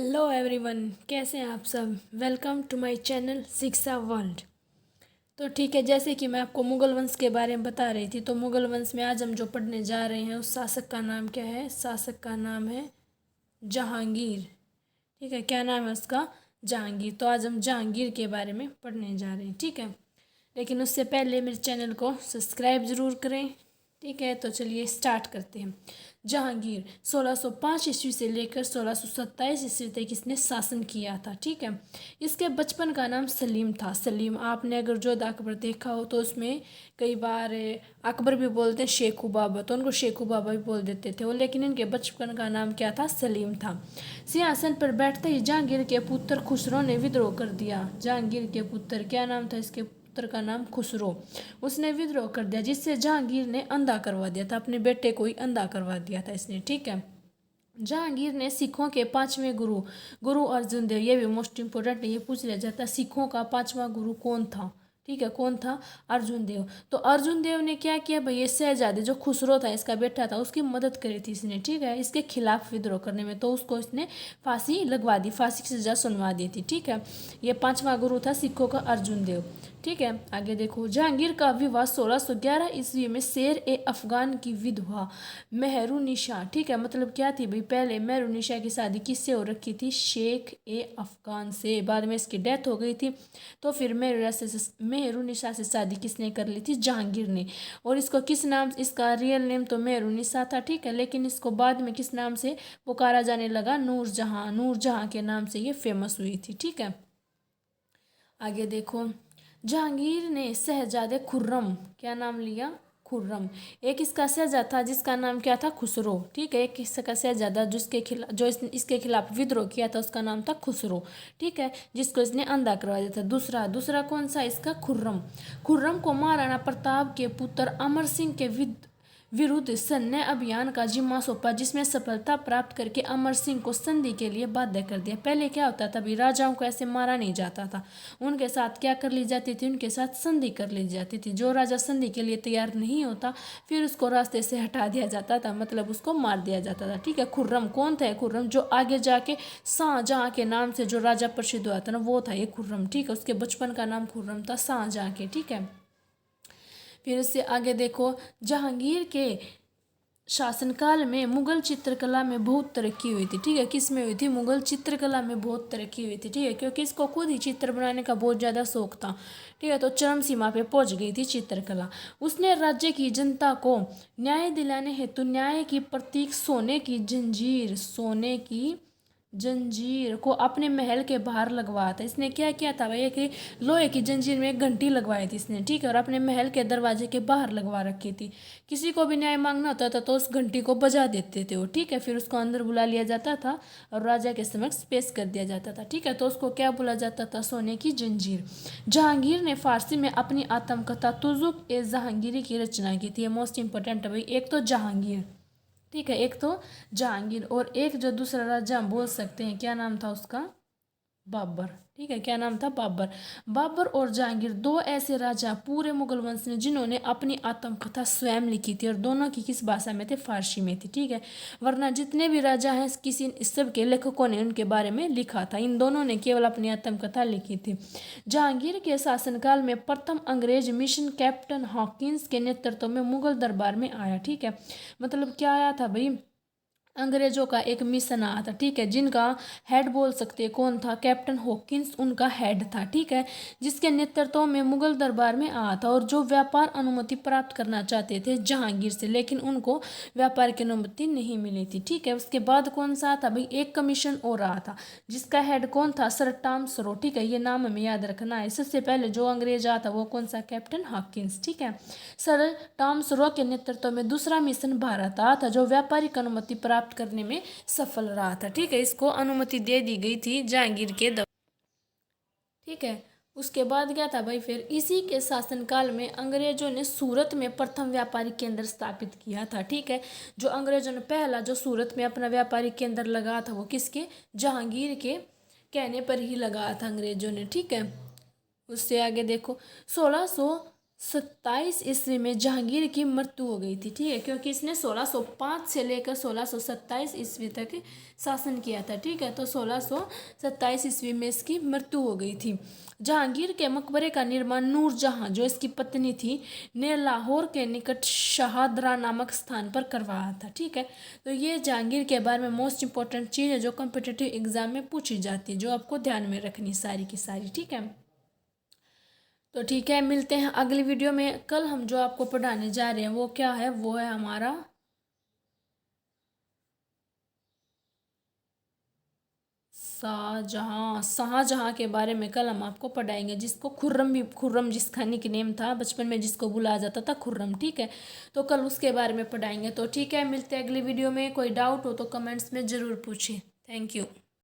Hello everyone, कैसे हैं आप सब। वेलकम टू माय चैनल शिक्षा वर्ल्ड। तो ठीक है, जैसे कि मैं आपको मुगल वंश के बारे में बता रही थी, तो मुगल वंश में आज हम जो पढ़ने जा रहे हैं उस शासक का नाम क्या है। शासक का नाम है जहांगीर। ठीक है, क्या नाम है उसका? जहांगीर। तो आज हम जहांगीर के बारे में पढ़ने जा रहे हैं। ठीक है, लेकिन उससे पहले मेरे चैनल को सब्सक्राइब ज़रूर करें। ठीक है, तो चलिए स्टार्ट करते हैं। जहांगीर 1605 ईस्वी से लेकर 1627 ईस्वी तक इसने शासन किया था। ठीक है, इसके बचपन का नाम सलीम था। सलीम, आपने अगर जोधा अकबर देखा हो तो उसमें कई बार अकबर भी बोलते हैं शेखू बाबा, तो उनको शेखू बाबा भी बोल देते थे वो, लेकिन इनके बचपन का नाम क्या था? सलीम था। सिंहासन पर बैठते ही जहांगीर के पुत्र खुसरो ने विद्रोह कर दिया। जहांगीर के पुत्र, क्या नाम था इसके पुत्र का? नाम खुसरो। उसने विद्रोह कर दिया, जिससे जहांगीर ने अंधा करवा दिया था। अपने बेटे को ही अंधा करवा दिया था इसने। ठीक है, जहांगीर ने सिखों के पांचवें गुरु गुरु अर्जुन देव, ये भी मोस्ट इंपोर्टेंट है, ये पूछ लिया जाता है सिखों का पांचवा गुरु कौन था। ठीक है, कौन था? अर्जुन देव। तो अर्जुन देव ने क्या किया भाई, ये शहजादे जो खुसरो था इसका बेटा था, उसकी मदद करी थी इसने। ठीक है, इसके खिलाफ विद्रोह करने में, तो उसको इसने फांसी लगवा दी, फांसी की सजा सुनवा दी थी। ठीक है, ये पांचवा गुरु था सिखों का अर्जुन देव। ठीक है, आगे देखो। जहांगीर का विवाह 1611 ईस्वी में शेर ए अफगान की विधवा मेहरुनिशा, ठीक है, मतलब क्या थी भाई, पहले मेहरुनिशा की शादी किससे हो रखी थी? शेख ए अफगान से। बाद में इसकी डेथ हो गई थी, तो फिर मेहरुनिशा से शादी किसने कर ली थी? जहांगीर ने। और इसको किस नाम, इसका रियल नेम तो मेहरुनिशा था। ठीक है, लेकिन इसको बाद में किस नाम से पुकारा जाने लगा? नूरजहां। नूरजहां के नाम से ये फेमस हुई थी। ठीक है, आगे देखो। जहांगीर ने शहजादे खुर्रम, क्या नाम लिया? खुर्रम। एक इसका शहजादा था जिसका नाम क्या था? खुसरो। ठीक है, एक इसका शहजादा जिसके खिलाफ, जो इसके खिलाफ विद्रोह किया था, उसका नाम था खुसरो। ठीक है, जिसको इसने अंधा करवा दिया था। दूसरा दूसरा कौन सा इसका? खुर्रम। खुर्रम को महाराणा प्रताप के पुत्र अमर सिंह के विरुद्ध सैन्य अभियान का जिम्मा सौंपा, जिसमें सफलता प्राप्त करके अमर सिंह को संधि के लिए बाध्य कर दिया। पहले क्या होता था भी, राजाओं को ऐसे मारा नहीं जाता था, उनके साथ क्या कर ली जाती थी? उनके साथ संधि कर ली जाती थी। जो राजा संधि के लिए तैयार नहीं होता, फिर उसको रास्ते से हटा दिया जाता था, मतलब उसको मार दिया जाता था। ठीक है, खुर्रम कौन था? खुर्रम जो आगे जाके शाहजहां के नाम से जो राजा प्रसिद्ध हुआ था ना, वो था ये खुर्रम। ठीक है, उसके बचपन का नाम खुर्रम था शाहजहां के। ठीक है, फिर इससे आगे देखो। जहांगीर के शासनकाल में मुगल चित्रकला में बहुत तरक्की हुई थी। ठीक है, किस में हुई थी? मुगल चित्रकला में बहुत तरक्की हुई थी। ठीक है, क्योंकि इसको खुद ही चित्र बनाने का बहुत ज़्यादा शौक था। ठीक है, तो चरम सीमा पे पहुंच गई थी चित्रकला। उसने राज्य की जनता को न्याय दिलाने हेतु न्याय की प्रतीक सोने की जंजीर को अपने महल के बाहर लगवाया था। इसने क्या किया था भाई, एक लोहे की जंजीर में एक घंटी लगवाई थी इसने। ठीक है, और अपने महल के दरवाजे के बाहर लगवा रखी थी। किसी को भी न्याय मांगना होता था तो उस घंटी को बजा देते थे वो। ठीक है, फिर उसको अंदर बुला लिया जाता था और राजा के समक्ष पेश कर दिया जाता था। ठीक है, तो उसको क्या बोला जाता था? सोने की जंजीर। जहांगीर ने फारसी में अपनी आत्मकथा तुजुक ए जहांगीरी की रचना की थी। मोस्ट इंपॉर्टेंट है भाई, एक तो जहांगीर, ठीक है, एक तो जहांगीर, और एक जो दूसरा राजा हम बोल सकते हैं, क्या नाम था उसका? बाबर। ठीक है, क्या नाम था? बाबर। बाबर और जहांगीर दो ऐसे राजा पूरे मुगल वंश ने जिन्होंने अपनी आत्मकथा स्वयं लिखी थी, और दोनों की किस भाषा में थे? फारसी में थी। ठीक है, वरना जितने भी राजा हैं किसी सब के लेखकों ने उनके बारे में लिखा था, इन दोनों ने केवल अपनी आत्मकथा लिखी थी। जहांगीर के शासनकाल में प्रथम अंग्रेज मिशन कैप्टन हॉकिंस के नेतृत्व में मुगल दरबार में आया। ठीक है, मतलब क्या आया था भाई, अंग्रेजों का एक मिशन आया था। ठीक है, जिनका हेड बोल सकते हैं कौन था? कैप्टन हॉकिंस उनका हेड था। ठीक है, जिसके नेतृत्व में मुगल दरबार में आया था, और जो व्यापार अनुमति प्राप्त करना चाहते थे जहांगीर से, लेकिन उनको व्यापार की अनुमति नहीं मिली थी। ठीक है, उसके बाद कौन सा था भाई? एक कमीशन और रहा था, जिसका हेड कौन था? सर टॉम सरो। ठीक है, ये नाम हमें याद रखना है। सबसे पहले जो अंग्रेज आया था वो कौन सा? Captain Hawkins. ठीक है, सर टॉम सरो के नेतृत्व में दूसरा मिशन भारत आया था, जो व्यापारिक अनुमति प्राप्त करने में सफल रहा था। ठीक है, इसको अनुमति दे दी गई थी जहांगीर के दौरान। ठीक है, उसके बाद क्या था भाई, फिर इसी के शासनकाल में अंग्रेजों ने सूरत में प्रथम व्यापारिक केंद्र स्थापित किया था। ठीक है, जो अंग्रेजों ने पहला जो सूरत में अपना व्यापारिक केंद्र लगाया था, वो किसके? जहांगीर के कहने पर ही लगाया था अंग्रेजों ने। ठीक है, उससे आगे देखो। 1600 1627 ईस्वी में जहांगीर की मृत्यु हो गई थी। ठीक है, क्योंकि इसने 1605 से लेकर 1627 ईस्वी तक शासन किया था। ठीक है, तो 1627 ईस्वी में इसकी मृत्यु हो गई थी। जहांगीर के मकबरे का निर्माण नूरजहां, जो इसकी पत्नी थी, ने लाहौर के निकट शाहदरा नामक स्थान पर करवाया था। ठीक है, तो ये जहांगीर के बारे में मोस्ट इंपॉर्टेंट चीज़ है जो कम्पिटिटिव एग्जाम में पूछी जाती है, जो आपको ध्यान में रखनी सारी की सारी। ठीक है, तो ठीक है, मिलते हैं अगली वीडियो में। कल हम जो आपको पढ़ाने जा रहे हैं वो क्या है, वो है हमारा शाहजहां के बारे में कल हम आपको पढ़ाएंगे, जिसको खुर्रम जिसका निक नेम था बचपन में, जिसको बुलाया जाता था खुर्रम। ठीक है, तो कल उसके बारे में पढ़ाएंगे। तो ठीक है, मिलते हैं अगली वीडियो में। कोई डाउट हो तो कमेंट्स में ज़रूर पूछें। Thank you.